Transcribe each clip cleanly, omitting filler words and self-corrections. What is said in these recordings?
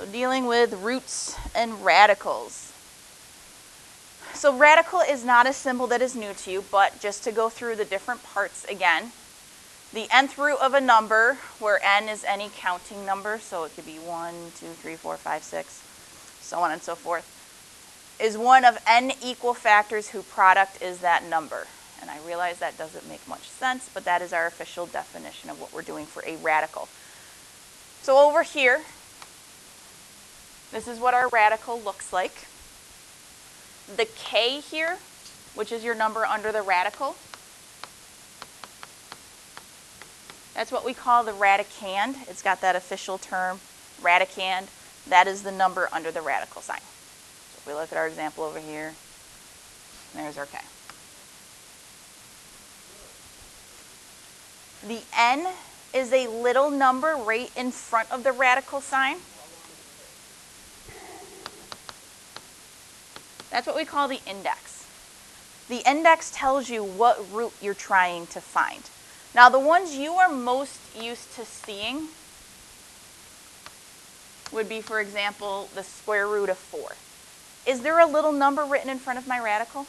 So dealing with roots and radicals. So radical is not a symbol that is new to you, but just to go through the different parts again. The nth root of a number, where n is any counting number, so it could be 1, 2, 3, 4, 5, 6, so on and so forth, is one of n equal factors whose product is that number. And I realize that doesn't make much sense, but that is our official definition of what we're doing for a radical. So over here, this is what our radical looks like. The k here, which is your number under the radical, that's what we call the radicand. It's got that official term, radicand. That is the number under the radical sign. So if we look at our example over here, there's our k. The n is a little number right in front of the radical sign. That's what we call the index. The index tells you what root you're trying to find. Now, the ones you are most used to seeing would be, for example, the square root of 4. Is there a little number written in front of my radical?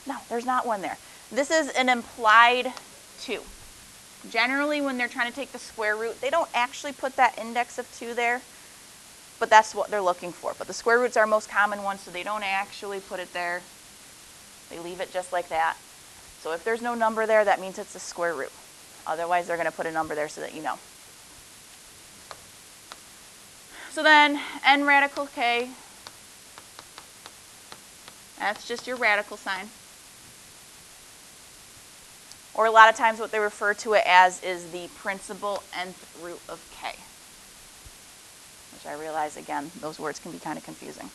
No, there's not one there. This is an implied 2. Generally, when they're trying to take the square root, they don't actually put that index of 2 there, but that's what they're looking for. But the square root's our most common one, so they don't actually put it there. They leave it just like that. So if there's no number there, that means it's a square root. Otherwise, they're going to put a number there so that you know. So then, n radical k, that's just your radical sign. Or a lot of times what they refer to it as is the principal nth root of k. Which I realize, again, those words can be kind of confusing.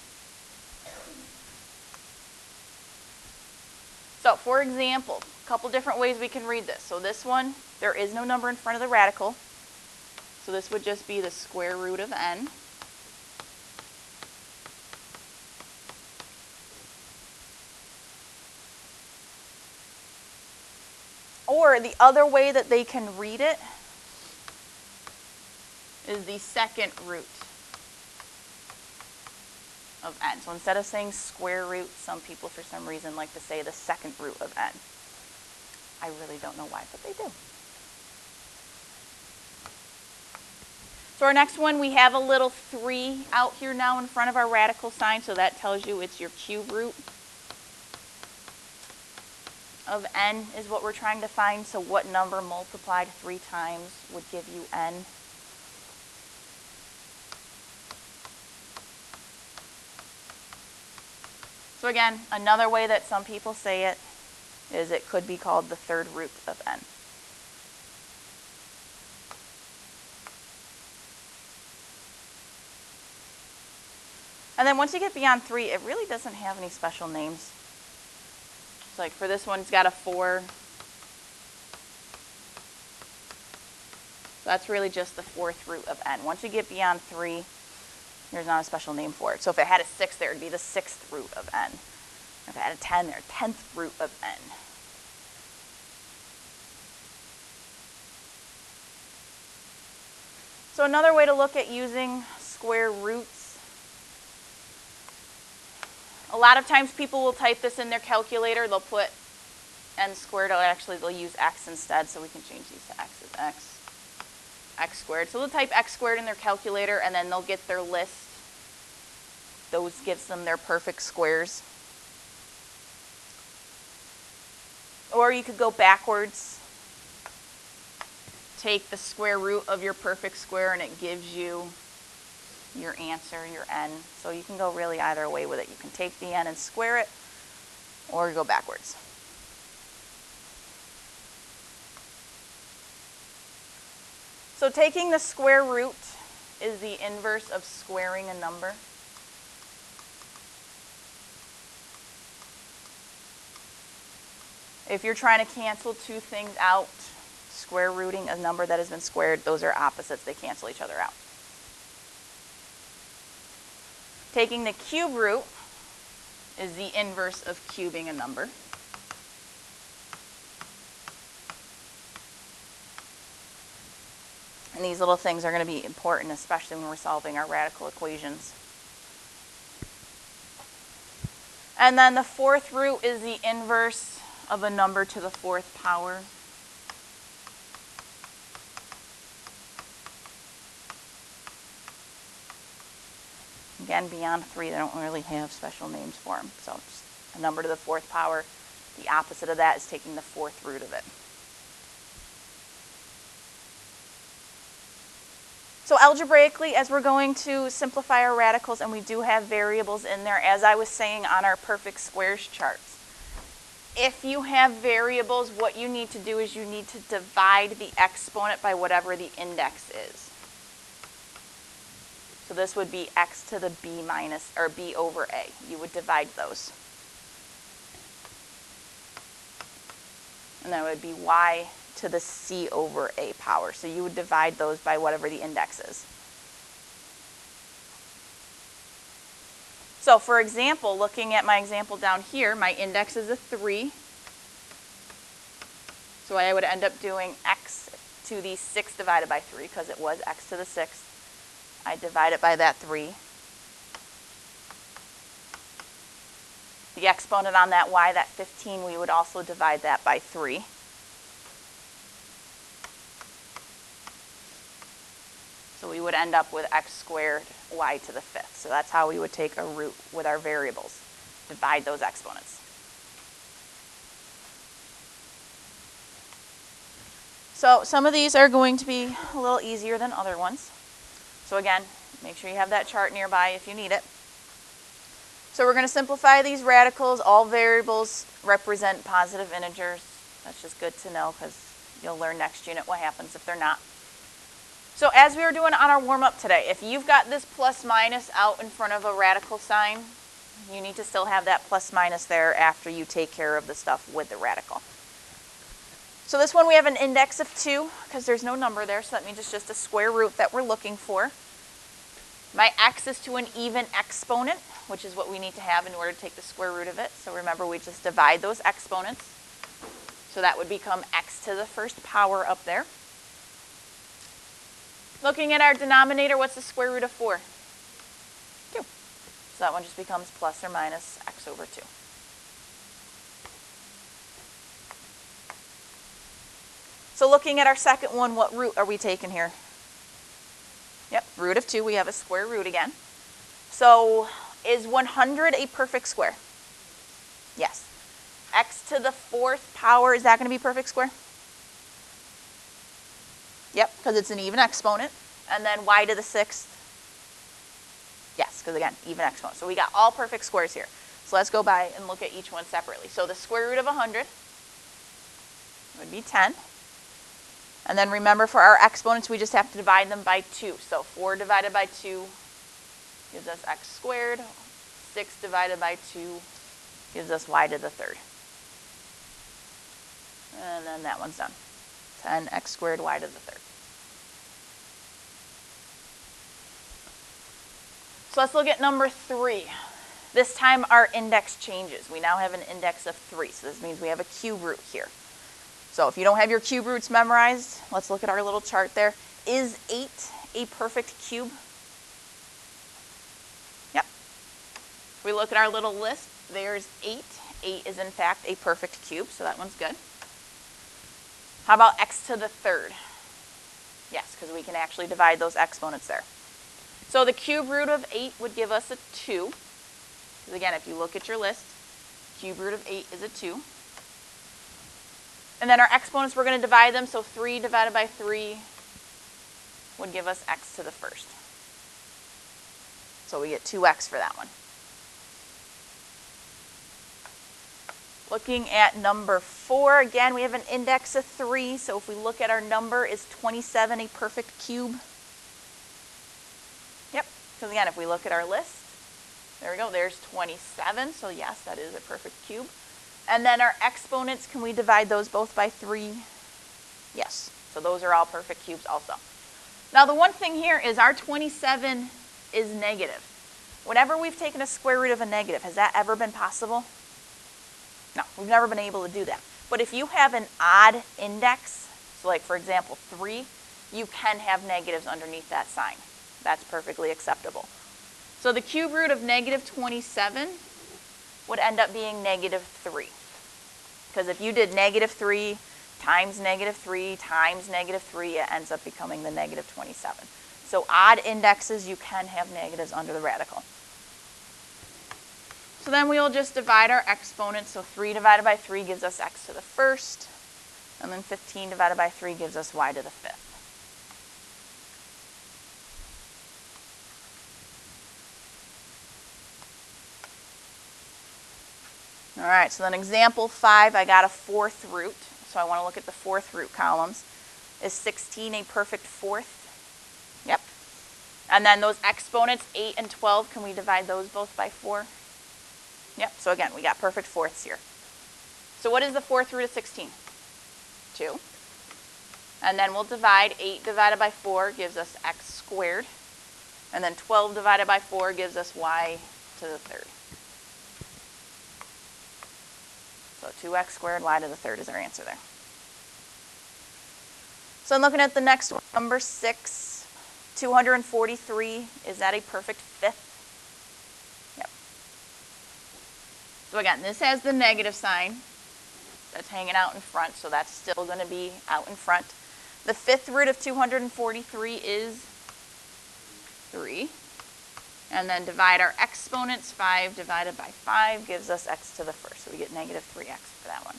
So, for example, a couple different ways we can read this. So this one, there is no number in front of the radical. So this would just be the square root of n. Or the other way that they can read it is the second root of n. So instead of saying square root, some people for some reason like to say the second root of n. I really don't know why, but they do. So our next one, we have a little 3 out here now in front of our radical sign, so that tells you it's your cube root of n is what we're trying to find. So what number multiplied 3 times would give you n? So again, another way that some people say it is it could be called the third root of n. And then once you get beyond 3, it really doesn't have any special names. So like for this one, it's got a 4. So that's really just the fourth root of n. Once you get beyond 3, there's not a special name for it. So if it had a 6 there, it would be the 6th root of n. If it had a 10 there, 10th root of n. So another way to look at using square roots, a lot of times people will type this in their calculator. They'll put n squared, or actually they'll use x instead, so we can change these to x as x squared. So they'll type x squared in their calculator, and then they'll get their list. Those gives them their perfect squares. Or you could go backwards. Take the square root of your perfect square, and it gives you your answer, your n. So you can go really either way with it. You can take the n and square it, or go backwards. So taking the square root is the inverse of squaring a number. If you're trying to cancel two things out, square rooting a number that has been squared, those are opposites. They cancel each other out. Taking the cube root is the inverse of cubing a number. And these little things are going to be important, especially when we're solving our radical equations. And then the fourth root is the inverse of a number to the fourth power. Again, beyond 3, they don't really have special names for them. So just a number to the fourth power. The opposite of that is taking the fourth root of it. So algebraically, as we're going to simplify our radicals, and we do have variables in there, as I was saying on our perfect squares charts, if you have variables, what you need to do is you need to divide the exponent by whatever the index is. So this would be x to the b minus, or b over a. You would divide those. And that would be y to the c over a power. So you would divide those by whatever the index is. So for example, looking at my example down here, my index is a 3. So I would end up doing x to the 6 divided by 3, because it was x to the 6th. I divide it by that 3. The exponent on that y, that 15, we would also divide that by 3. So we would end up with x squared y to the 5th. So that's how we would take a root with our variables. Divide those exponents. So some of these are going to be a little easier than other ones. So again, make sure you have that chart nearby if you need it. So we're going to simplify these radicals. All variables represent positive integers. That's just good to know, because you'll learn next unit what happens if they're not. So as we were doing on our warm-up today, if you've got this plus minus out in front of a radical sign, you need to still have that plus minus there after you take care of the stuff with the radical. So this one we have an index of 2, because there's no number there, so that means it's just a square root that we're looking for. My x is to an even exponent, which is what we need to have in order to take the square root of it. So remember, we just divide those exponents. So that would become x to the first power up there. Looking at our denominator, what's the square root of 4? 2. So that one just becomes plus or minus x over 2. So looking at our second one, what root are we taking here? Yep, root of 2. We have a square root again. So is 100 a perfect square? Yes. X to the 4th power, is that going to be perfect square? Yep, because it's an even exponent. And then y to the 6th? Yes, because again, even exponent. So we got all perfect squares here. So let's go by and look at each one separately. So the square root of 100 would be 10. And then remember, for our exponents, we just have to divide them by 2. So 4 divided by 2 gives us x squared. 6 divided by 2 gives us y to the 3rd. And then that one's done. 10x squared y to the 3rd. So let's look at number 3. This time our index changes. We now have an index of 3. So this means we have a cube root here. So if you don't have your cube roots memorized, let's look at our little chart there. Is 8 a perfect cube? Yep. If we look at our little list, there's 8. 8 is in fact a perfect cube, so that one's good. How about x to the 3rd? Yes, because we can actually divide those exponents there. So the cube root of 8 would give us a 2. Because again, if you look at your list, cube root of 8 is a 2. And then our exponents, we're going to divide them. So 3 divided by 3 would give us x to the 1st. So we get 2x for that one. Looking at number 4, again, we have an index of 3. So if we look at our number, is 27 a perfect cube? Yep, because again, if we look at our list, there we go, there's 27. So yes, that is a perfect cube. And then our exponents, can we divide those both by 3? Yes, so those are all perfect cubes also. Now the one thing here is our 27 is negative. Whenever we've taken a square root of a negative, has that ever been possible? No, we've never been able to do that. But if you have an odd index, so like for example 3, you can have negatives underneath that sign. That's perfectly acceptable. So the cube root of negative 27 would end up being negative 3. Because if you did negative 3 times negative 3 times negative 3, it ends up becoming the negative 27. So odd indexes, you can have negatives under the radical. So then we'll just divide our exponents. So 3 divided by 3 gives us x to the first. And then 15 divided by 3 gives us y to the fifth. All right, so then example 5, I got a fourth root. So I want to look at the fourth root columns. Is 16 a perfect fourth? Yep. And then those exponents, 8 and 12, can we divide those both by 4? Yep, so again, we got perfect fourths here. So what is the fourth root of 16? 2. And then we'll divide. 8 divided by 4 gives us x squared. And then 12 divided by 4 gives us y to the third. So 2x squared, y to the third is our answer there. So I'm looking at the next one, number 6, 243. Is that a perfect fifth? Yep. So again, this has the negative sign that's hanging out in front, so that's still going to be out in front. The fifth root of 243 is 3. And then divide our exponents. 5 divided by 5 gives us x to the first. So we get negative 3x for that one.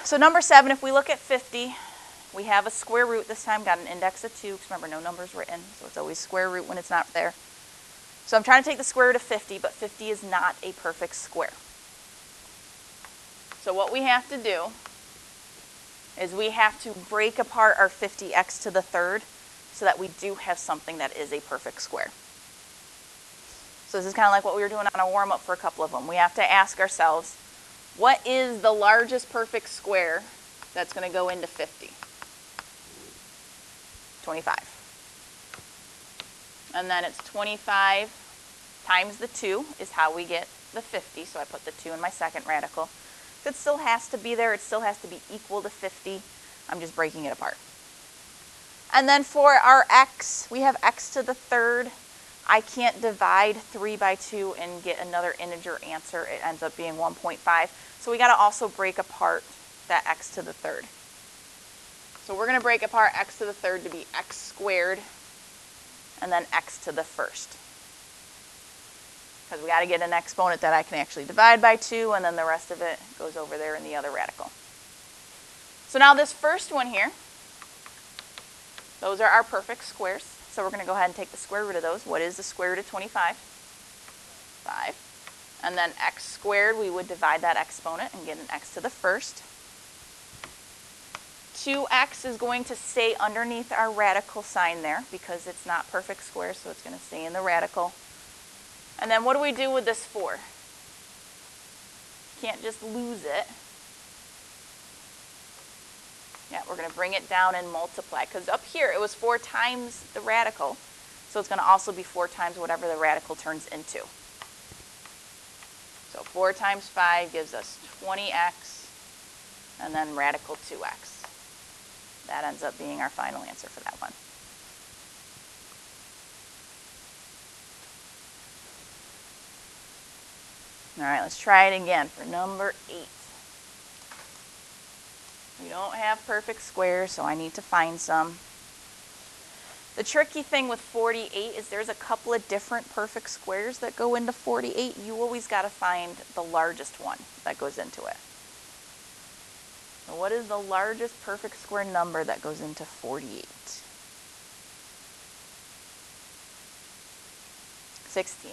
So number 7, if we look at 50, we have a square root this time, got an index of 2, because remember, no number's written, so it's always square root when it's not there. So I'm trying to take the square root of 50, but 50 is not a perfect square. So what we have to do is we have to break apart our 50x to the third so that we do have something that is a perfect square. So this is kind of like what we were doing on a warm-up for a couple of them. We have to ask ourselves, what is the largest perfect square that's going to go into 50? 25. And then it's 25 times the 2 is how we get the 50. So I put the 2 in my second radical. It still has to be there. It still has to be equal to 50. I'm just breaking it apart. And then for our x, we have x to the third. I can't divide 3 by 2 and get another integer answer. It ends up being 1.5. So we got to also break apart that x to the third. So we're going to break apart x to the third to be x squared and then x to the first. Because we got to get an exponent that I can actually divide by 2, and then the rest of it goes over there in the other radical. So now this first one here, those are our perfect squares. So we're going to go ahead and take the square root of those. What is the square root of 25? 5. And then x squared, we would divide that exponent and get an x to the first. 2x is going to stay underneath our radical sign there because it's not perfect square, so it's going to stay in the radical. And then what do we do with this 4? Can't just lose it. Yeah, we're going to bring it down and multiply, because up here it was 4 times the radical, so it's going to also be 4 times whatever the radical turns into. So 4 times 5 gives us 20x, and then radical 2x. That ends up being our final answer for that one. All right, let's try it again for number 8. We don't have perfect squares, so I need to find some. The tricky thing with 48 is there's a couple of different perfect squares that go into 48. You always got to find the largest one that goes into it. So what is the largest perfect square number that goes into 48? 16.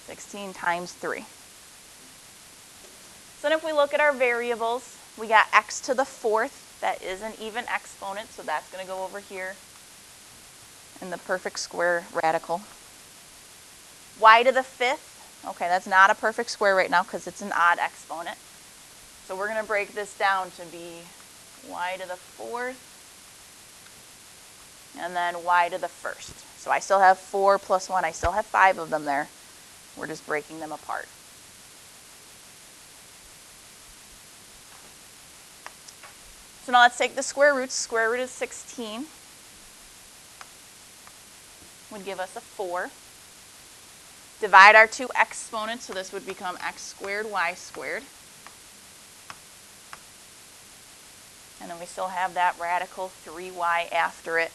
16 times 3. So then if we look at our variables, we got x to the fourth. That is an even exponent, so that's going to go over here in the perfect square radical. Y to the fifth, okay, that's not a perfect square right now because it's an odd exponent. So we're going to break this down to be y to the fourth and then y to the first. So I still have 4 plus 1, I still have 5 of them there. We're just breaking them apart. So now let's take the square roots. Square root of 16 would give us a 4. Divide our two exponents, so this would become x squared, y squared. And then we still have that radical 3y after it.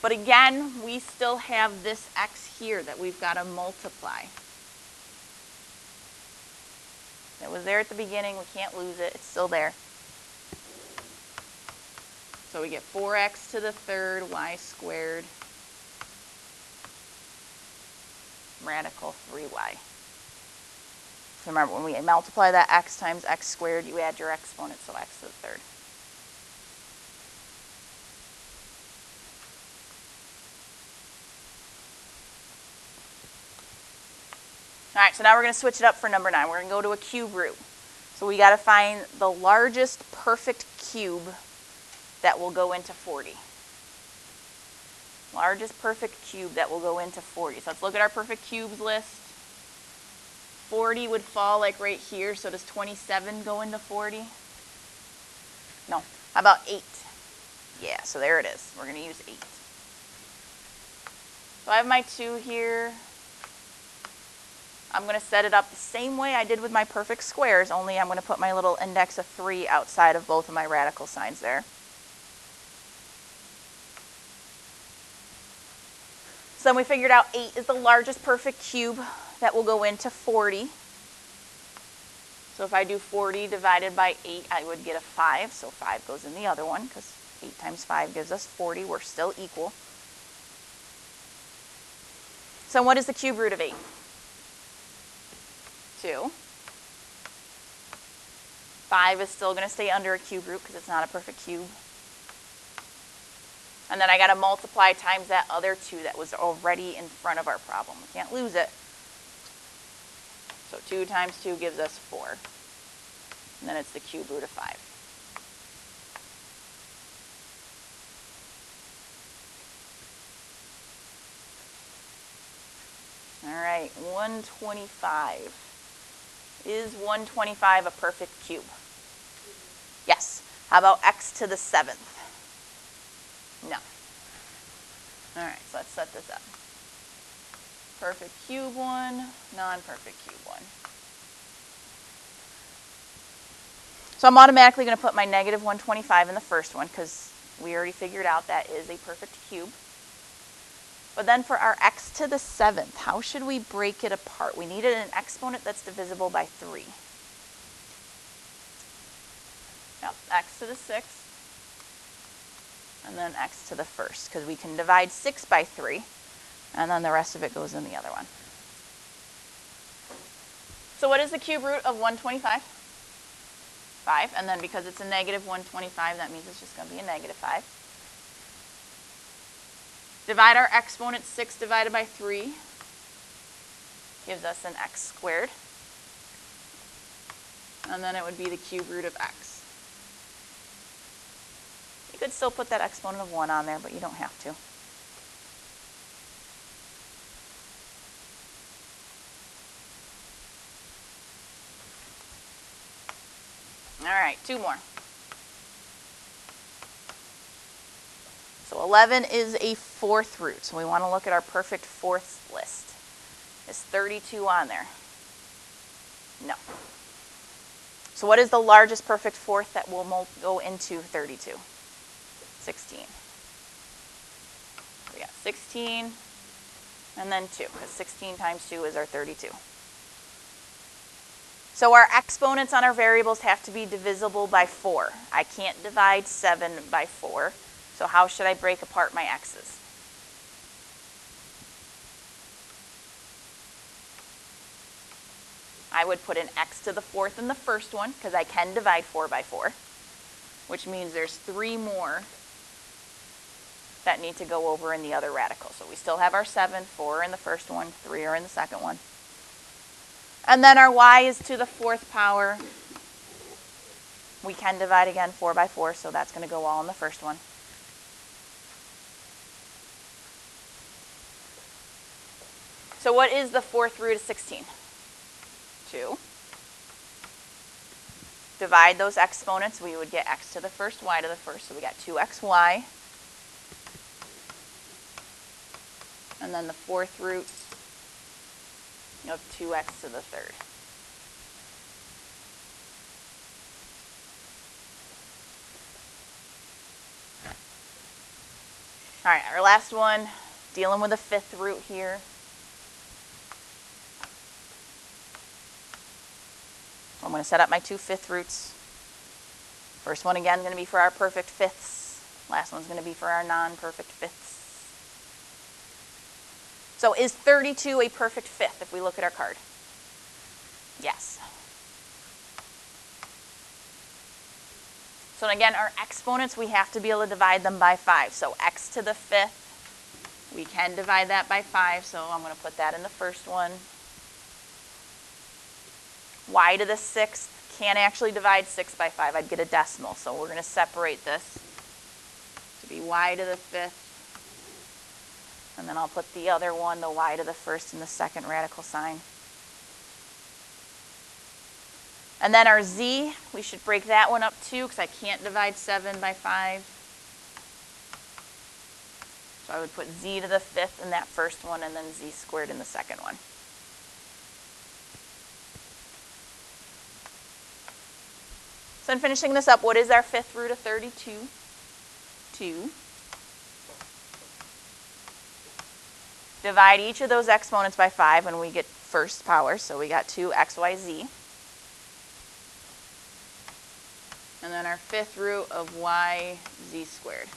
But again, we still have this x here that we've got to multiply. It was there at the beginning. We can't lose it. It's still there. So we get 4x to the third, y squared, radical 3y. So remember, when we multiply that x times x squared, you add your exponent, so x to the third. All right, so now we're going to switch it up for number 9. We're going to go to a cube root. So we got to find the largest perfect cube that will go into 40. Largest perfect cube that will go into 40. So let's look at our perfect cubes list. 40 would fall like right here, so does 27 go into 40? No. How about 8? Yeah, so there it is. We're going to use 8. So I have my 2 here. I'm going to set it up the same way I did with my perfect squares, only I'm going to put my little index of 3 outside of both of my radical signs there. So then we figured out 8 is the largest perfect cube that will go into 40. So if I do 40 divided by 8, I would get a 5. So 5 goes in the other one because 8 times 5 gives us 40. We're still equal. So what is the cube root of 8? 2. 5 is still going to stay under a cube root because it's not a perfect cube. And then I got to multiply times that other 2 that was already in front of our problem. We can't lose it. So 2 times 2 gives us 4. And then it's the cube root of 5. All right, 125. Is 125 a perfect cube? Yes. How about x to the 7th? No. All right, so let's set this up. Perfect cube 1, non-perfect cube 1. So I'm automatically going to put my negative 125 in the first one because we already figured out that is a perfect cube. But then for our x to the 7th, how should we break it apart? We needed an exponent that's divisible by 3. Yep, x to the 6th. And then x to the 1st, because we can divide 6 by 3, and then the rest of it goes in the other one. So what is the cube root of 125? 5, and then because it's a negative 125, that means it's just going to be a negative 5. Divide our exponent, 6 divided by 3 gives us an x squared. And then it would be the cube root of x. You could still put that exponent of 1 on there, but you don't have to. All right, 2 more. So 11 is a 4th root, so we want to look at our perfect 4ths list. Is 32 on there? No. So what is the largest perfect 4th that will go into 32? 16. We got 16 and then 2, because 16 times 2 is our 32. So our exponents on our variables have to be divisible by 4. I can't divide 7 by 4. So how should I break apart my x's? I would put an x to the 4th in the first one, because I can divide 4 by 4, which means there's 3 more that need to go over in the other radical. So we still have our 7, 4 are in the first one, 3 are in the second one. And then our y is to the 4th power. We can divide again 4 by 4, so that's going to go all in the first one. So what is the fourth root of 16? 2. Divide those exponents, we would get x to the first, y to the first. So we got 2xy. And then the fourth root of 2x to the third. All right, our last one, dealing with a fifth root here. I'm going to set up my two fifth roots. First one again is going to be for our perfect fifths. Last one's going to be for our non-perfect fifths. So is 32 a perfect fifth if we look at our card? Yes. So again, our exponents, we have to be able to divide them by 5. So x to the fifth, we can divide that by 5. So I'm going to put that in the first one. Y to the sixth, can't actually divide 6 by 5. I'd get a decimal. So we're going to separate this to be y to the fifth. And then I'll put the other one, the y to the first, in the second radical sign. And then our z, we should break that one up too, because I can't divide 7 by 5. So I would put z to the fifth in that first one, and then z squared in the second one. So in finishing this up, what is our fifth root of 32? 2. Divide each of those exponents by 5 and we get first power, so we got 2xyz. And then our fifth root of y z squared.